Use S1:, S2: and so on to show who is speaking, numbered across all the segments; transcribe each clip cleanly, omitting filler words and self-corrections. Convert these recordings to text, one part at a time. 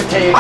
S1: Hey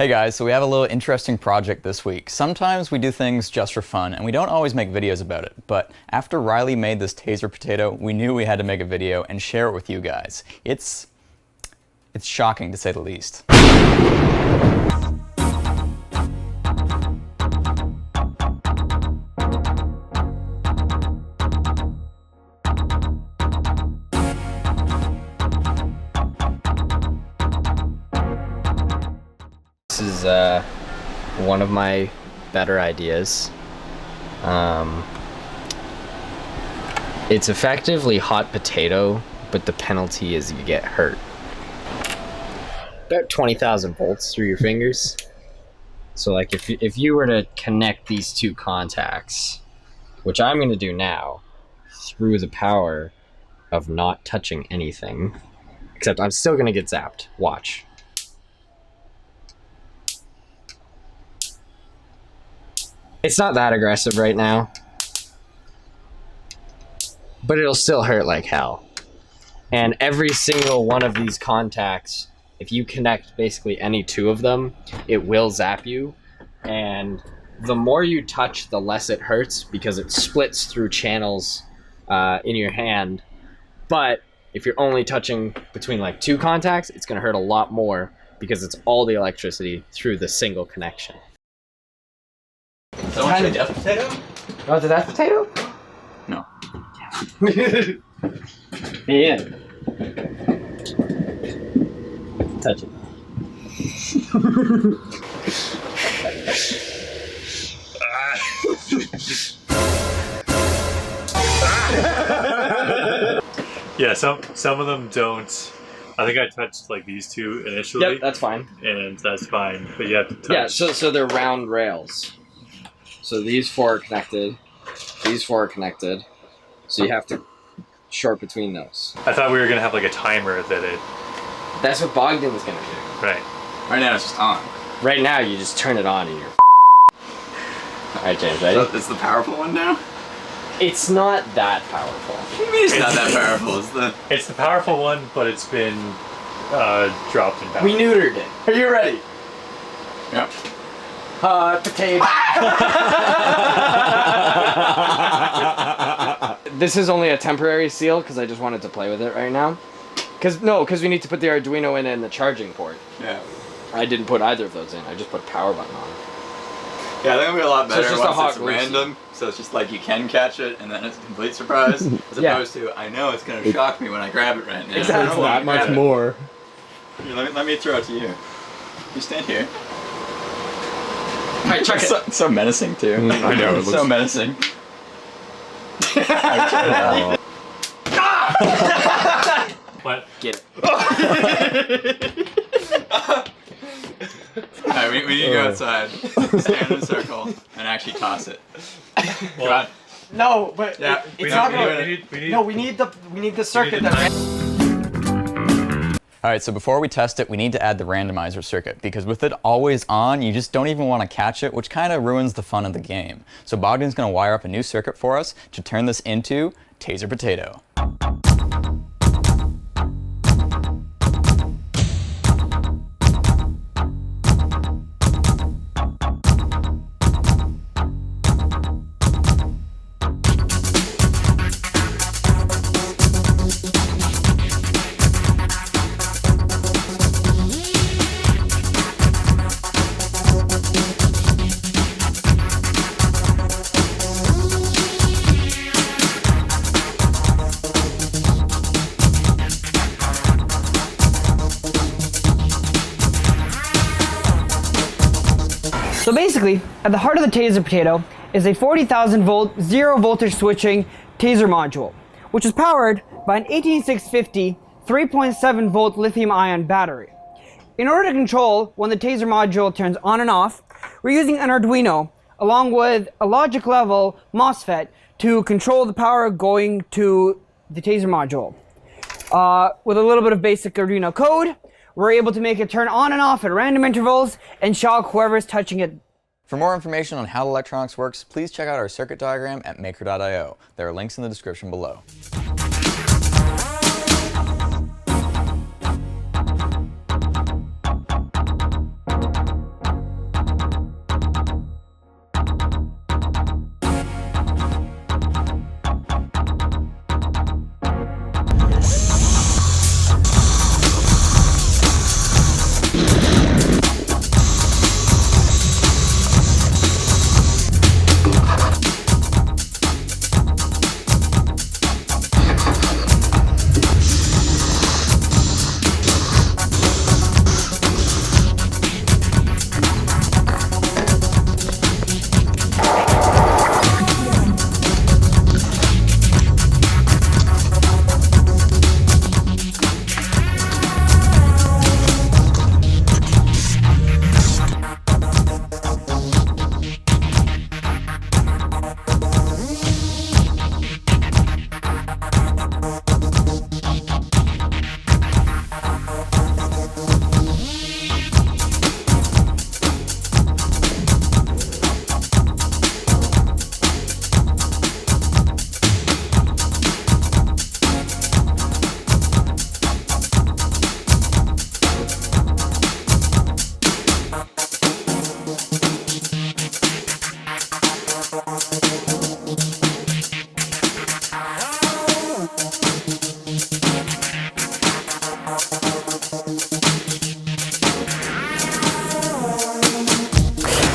S1: guys, so we have a little interesting project this week. Sometimes we do things just for fun, and we don't always make videos about it, but after Riley made this taser potato, we knew we had to make a video and share it with you guys. It's shocking, to say the least.
S2: This is one of my better ideas. It's effectively hot potato, but the penalty is you get hurt. About 20,000 volts through your fingers. So like if you were to connect these two contacts, which I'm going to do now, through the power of not touching anything, except I'm still going to get zapped. Watch. It's not that aggressive right now, but it'll still hurt like hell. And every single one of these contacts, if you connect basically any two of them, it will zap you. And the more you touch, the less it hurts because it splits through channels in your hand. But if you're only touching between like two contacts, it's going to hurt a lot more because it's all the electricity through the single connection.
S1: So kind of death potato?
S2: Oh, it's a death potato?
S1: No.
S2: Yeah. Touch it.
S3: Yeah, some of them don't. I think I touched like these two initially.
S2: Yep, that's fine.
S3: And that's fine, but you have to touch.
S2: Yeah, so they're round rails. So these four are connected. These four are connected. So you have to short between those.
S3: I thought we were gonna have like a timer that it.
S2: That's what Bogdan was gonna do.
S3: Right.
S1: Right now it's just on.
S2: Right now you just turn it on and you're. Alright, James, ready?
S1: So it's the powerful one now?
S2: It's not that powerful.
S1: What do you mean it's not that powerful?
S3: It's the powerful one, but it's been dropped in power.
S2: We neutered it. Are you ready?
S1: Yep.
S2: Hot potato. This is only a temporary seal because I just wanted to play with it right now. Because we need to put the Arduino in and the charging port.
S1: Yeah.
S2: I didn't put either of those in. I just put a power button on.
S1: Yeah, I think it'll be a lot better
S2: So it's just
S1: once
S2: a
S1: it's random. So it's just like you can catch it and then it's a complete surprise. As
S2: Yeah.
S1: opposed to, I know it's going to shock me when I grab it right now.
S2: Exactly.
S1: I don't wanna
S4: That much
S1: grab it.
S4: more.
S1: Here, let me throw it to you. You stand here.
S2: Alright, check it.
S1: So menacing too.
S4: I know, it
S1: It's so
S4: looks-
S1: menacing.
S3: What?
S2: Get it.
S1: Alright, we need to go outside, stand in a circle, and actually toss it. Come on.
S2: No, but
S1: Yeah,
S2: it's not gonna.
S3: We need
S2: We need the circuit
S3: the
S2: that.
S1: Alright, so before we test it, we need to add the randomizer circuit, because with it always on, you just don't even want to catch it, which kind of ruins the fun of the game. So Bogdan's going to wire up a new circuit for us to turn this into Taser Potato.
S5: So basically, at the heart of the Taser Potato is a 40,000 volt, zero voltage switching taser module, which is powered by an 18650 3.7 volt lithium ion battery. In order to control when the taser module turns on and off, we're using an Arduino along with a logic level MOSFET to control the power going to the taser module. With a little bit of basic Arduino code, we're able to make it turn on and off at random intervals and shock whoever's touching it
S1: For more information on how electronics works, please check out our circuit diagram at maker.io. There are links in the description below.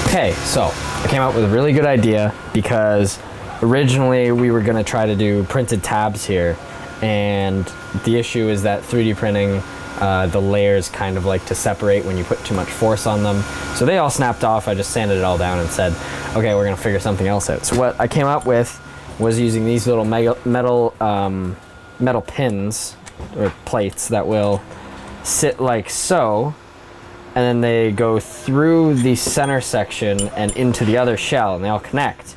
S2: Okay, so I came up with a really good idea because originally we were gonna try to do printed tabs here, and the issue is that 3D printing, the layers kind of like to separate when you put too much force on them. So they all snapped off. I just sanded it all down and said, okay, we're gonna figure something else out. So what I came up with was using these little metal pins or plates that will sit like so, and then they go through the center section and into the other shell, and they all connect.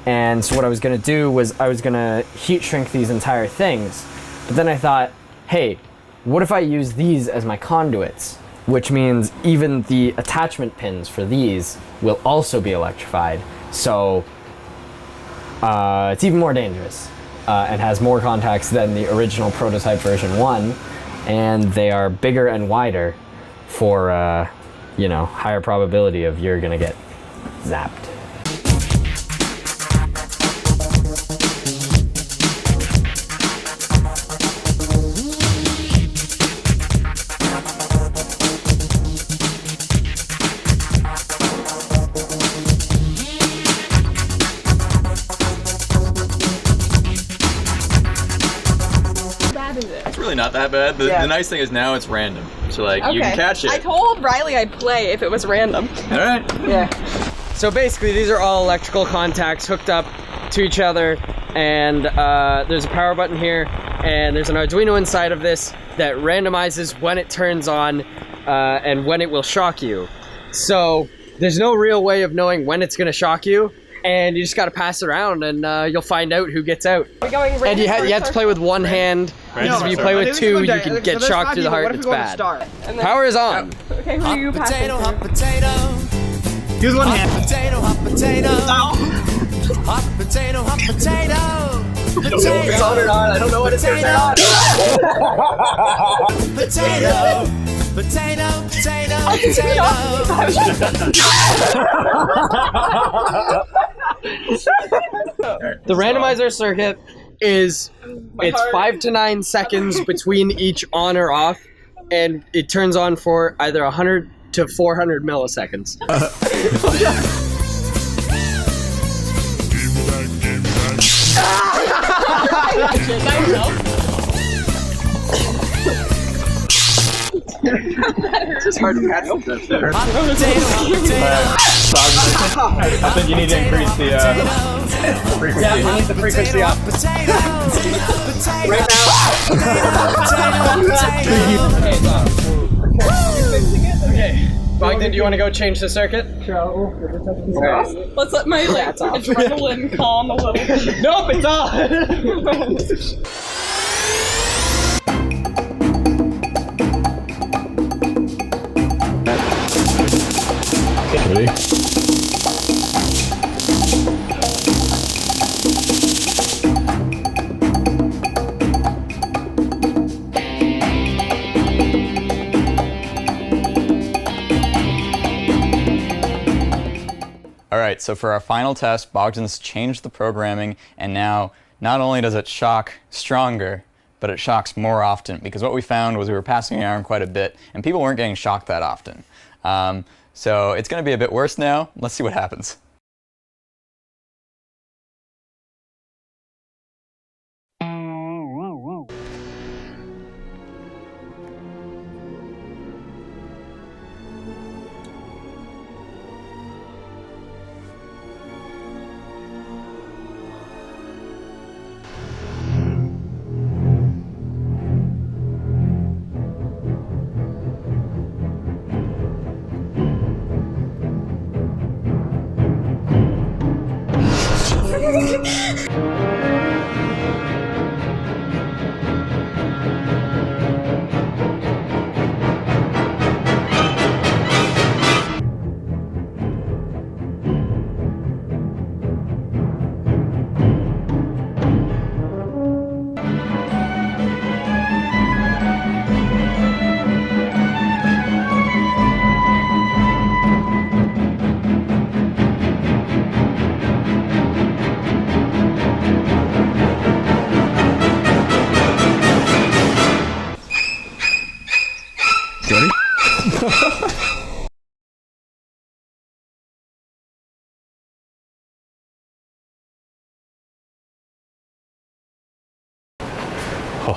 S2: And so what I was gonna do was I was gonna heat shrink these entire things, but then I thought, hey, what if I use these as my conduits? Which means even the attachment pins for these will also be electrified. So it's even more dangerous and has more contacts than the original prototype version 1, and they are bigger and wider for, you know, higher probability of you're gonna get zapped.
S1: It's really not that bad. The nice thing is now it's random. So like you can catch it.
S4: I told Riley I'd play if it was random.
S1: All right.
S5: Yeah. So basically, these are all electrical contacts hooked up to each other, and there's a power button here, and there's an Arduino inside of this that randomizes when it turns on and when it will shock you. So there's no real way of knowing when it's going to shock you, and you just got to pass it around, and you'll find out who gets out.
S4: We're going
S5: And you have to play with one hand, because if you play with two, you can get shocked through the heart. It's bad. Power is on.
S4: Okay, who are you passing
S6: Potato, hot
S4: through?
S6: potato.
S5: Use one
S6: Hot
S5: hand.
S6: potato, hot potato. Hot potato, hot potato.
S5: It's on or not. I don't know what it says.
S6: Potato. Potato, potato, potato.
S5: The randomizer circuit is it's
S4: heart.
S5: 5 to 9 seconds between each on or off, and it turns on for either 100 to 400 milliseconds. It's hard to catch up there.
S6: Hot potato, hot potato.
S1: I think you need to increase the frequency.
S5: Yeah, we need the frequency up.
S6: Potato.
S5: Right now. Okay, Bogdan, do you want to go change the circuit?
S4: Let's let my adrenaline calm a little bit.
S5: Nope, it's on!
S1: Ready? All right, so for our final test, Bogdan's changed the programming, and now not only does it shock stronger, but it shocks more often, because what we found was we were passing the iron quite a bit, and people weren't getting shocked that often. So it's going to be a bit worse now. Let's see what happens.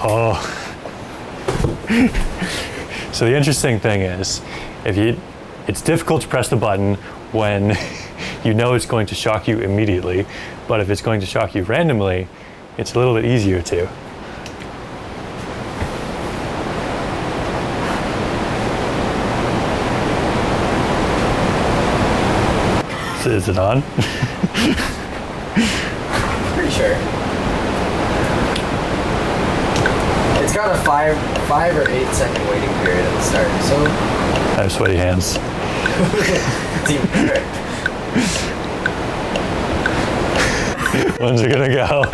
S3: Oh. So the interesting thing is, it's difficult to press the button when you know it's going to shock you immediately, but if it's going to shock you randomly, it's a little bit easier to. So is it on?
S2: Pretty sure. It's got a 5 or 8 second waiting period at the start, so.
S3: I have sweaty hands. When's it gonna go?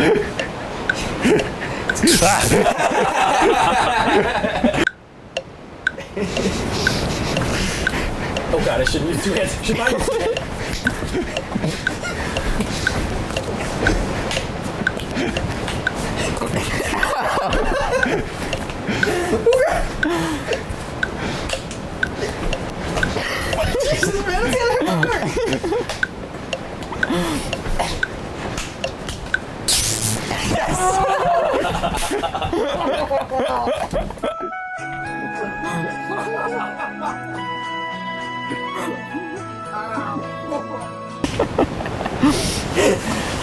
S2: Oh god, I shouldn't use 2 hands. Should I use 2 hands? Jesus, man, it's gonna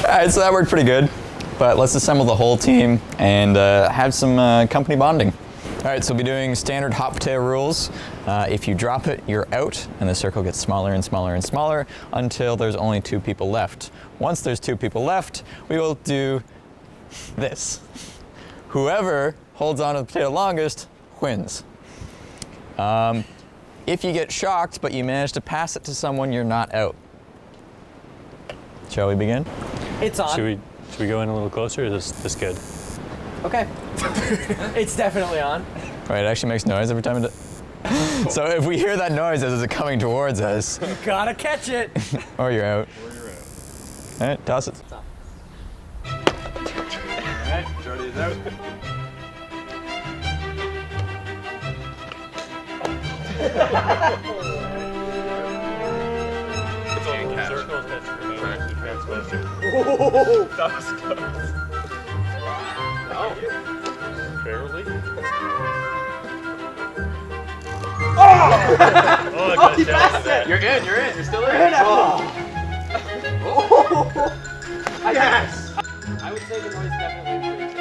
S1: Alright, so that worked pretty good, but let's assemble the whole team and have some company bonding. Alright, so we'll be doing standard hot potato rules. If you drop it, you're out, and the circle gets smaller and smaller and smaller until there's only 2 people left. Once there's 2 people left, we will do this. Whoever holds on to the potato longest wins. If you get shocked, but you manage to pass it to someone, you're not out. Shall we begin?
S5: It's on.
S3: Should we go in a little closer, or is this good?
S5: Okay. It's definitely on.
S1: Right, it actually makes noise every time it does. So if we hear that noise as it's coming towards us,
S5: You gotta catch it.
S1: or you're out. All right, toss it.
S3: Alright, Jordy is out. That was close. No. Barely. Oh, he passed it!
S2: You're in, you're still in.
S3: Yes!
S2: I would say the noise definitely increased.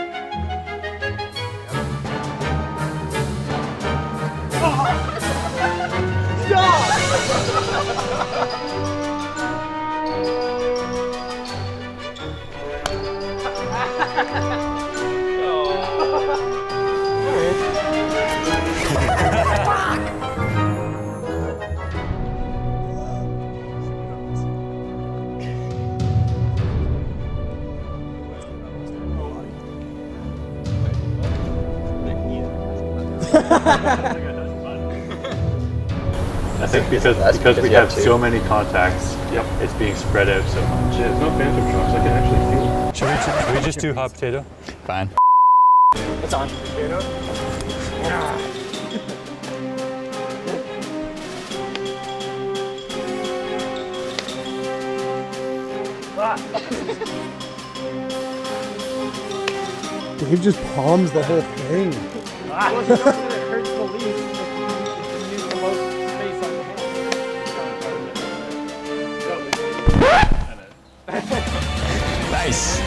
S3: I think because we have so many contacts, Yep. It's being spread out so much. Yeah, it's not phantom shocks. I can actually feel it. Should we just do hot potato?
S1: Fine.
S2: It's on.
S7: Dave just palms the whole thing.
S1: Nice.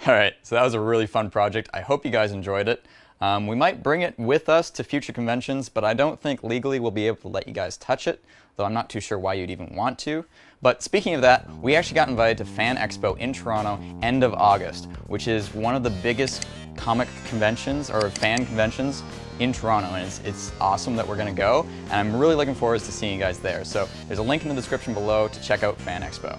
S1: All right, so that was a really fun project. I hope you guys enjoyed it. We might bring it with us to future conventions, but I don't think legally we'll be able to let you guys touch it, though I'm not too sure why you'd even want to. But speaking of that, we actually got invited to Fan Expo in Toronto end of August, which is one of the biggest comic conventions or fan conventions in Toronto, and it's awesome that we're gonna go, and I'm really looking forward to seeing you guys there. So there's a link in the description below to check out Fan Expo.